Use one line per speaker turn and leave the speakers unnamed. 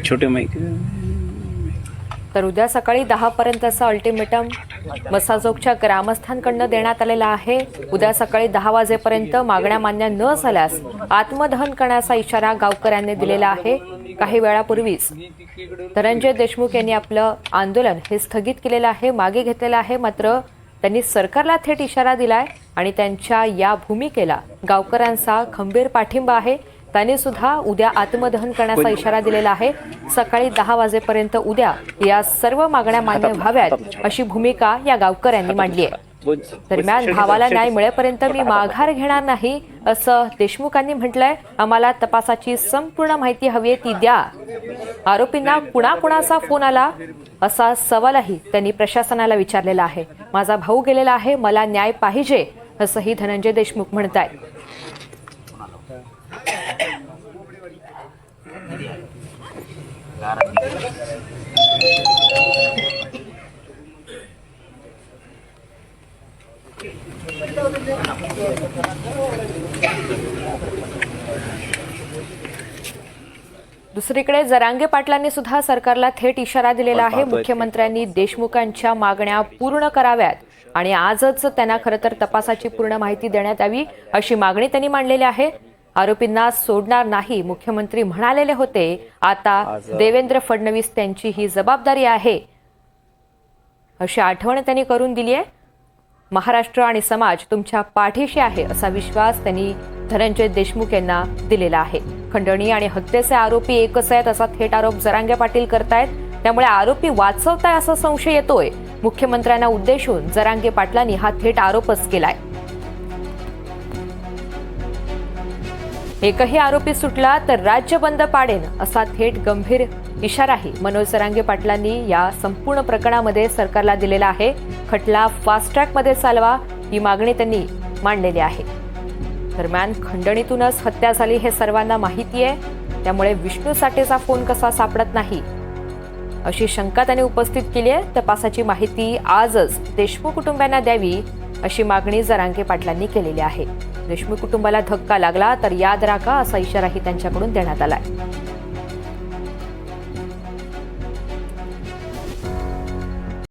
छोटे माईक.
तर उद्या सकाळी 10 पर्यंतचा अल्टिमेटम मसाजोगच्या ग्रामस्थांकडून देण्यात आलेला आहे. उद्या सकाळी 10 वाजेपर्यंत मागण्या मान्य न झाल्यास आत्मदहन करण्याचा इशारा गावकऱ्यांनी दिलेला आहे. काही वेळापूर्वीच धनंजय देशमुख यांनी आपलं आंदोलन हे स्थगित केलेलं आहे, मागे घेतलेलं आहे. मात्र त्यांनी सरकारला थेट इशारा दिलाय आणि त्यांच्या या भूमिकेला गावकऱ्यांचा खंबीर पाठिंबा आहे. त्यांनी सुद्धा उद्या आत्मदहन करण्याचा इशारा दिलेला आहे. सकाळी 10 वाजेपर्यंत उद्या या सर्व मागण्या मान्य व्हाव्यात अशी भूमिका या गावकऱ्यांनी मांडली आहे. दरम्यान भावाला न्याय मिळेपर्यंत मी माघार घेणार नाही असं देशमुखांनी म्हटलंय. आम्हाला तपासाची संपूर्ण माहिती हवी आहे ती द्या. आरोपींना कुणाकुणाचा फोन आला असा सवालही त्यांनी प्रशासनाला विचारलेला आहे. माझा भाऊ गेलेला आहे, मला न्याय पाहिजे असंही धनंजय देशमुख म्हणतायत. दुसरीकडे जरांगे पाटलांनी सुद्धा सरकारला थेट इशारा दिलेला आहे. मुख्यमंत्र्यांनी देशमुखांच्या मागण्या पूर्ण कराव्यात आणि आजच त्यांना खरं तर तपासाची पूर्ण माहिती देण्यात यावी अशी मागणी त्यांनी मांडलेली आहे. आरोपींना सोडणार नाही मुख्यमंत्री म्हणालेले होते. आता देवेंद्र फडणवीस त्यांची ही जबाबदारी आहे अशी आठवण त्यांनी करून दिली आहे. महाराष्ट्र आणि समाज तुमच्या पाठीशी आहे असा विश्वास त्यांनी धनंजय देशमुख यांना दिलेला आहे. खंडणी आणि हत्येचे आरोपी एकच आहेत असा थेट आरोप जरांगे पाटील करतायत. त्यामुळे आरोपी वाचवताय असा संशय येतोय. मुख्यमंत्र्यांना उद्देशून जरांगे पाटलांनी हा थेट आरोपच केलाय. एकही आरोपी सुटला तर राज्य बंद पाडेन असा थेट गंभीर इशाराही मनोज जरांगे पाटलांनी या संपूर्ण प्रकरणामध्ये सरकारला दिलेला आहे. खटला फास्ट ट्रॅकमध्ये चालवा ही मागणी त्यांनी मांडलेली आहे. दरम्यान खंडणीतूनच हत्या झाली हे सर्वांना माहिती आहे. त्यामुळे विष्णू साठेचा फोन कसा सापडत नाही अशी शंका त्यांनी उपस्थित केली आहे. तपासाची माहिती आजच देशमुख कुटुंबियांना द्यावी अशी मागणी जरांगे पाटलांनी केलेली आहे. देशमुख कुटुंबाला धक्का लागला तर याद राखा असा इशाराही त्यांच्याकडून देण्यात आलाय.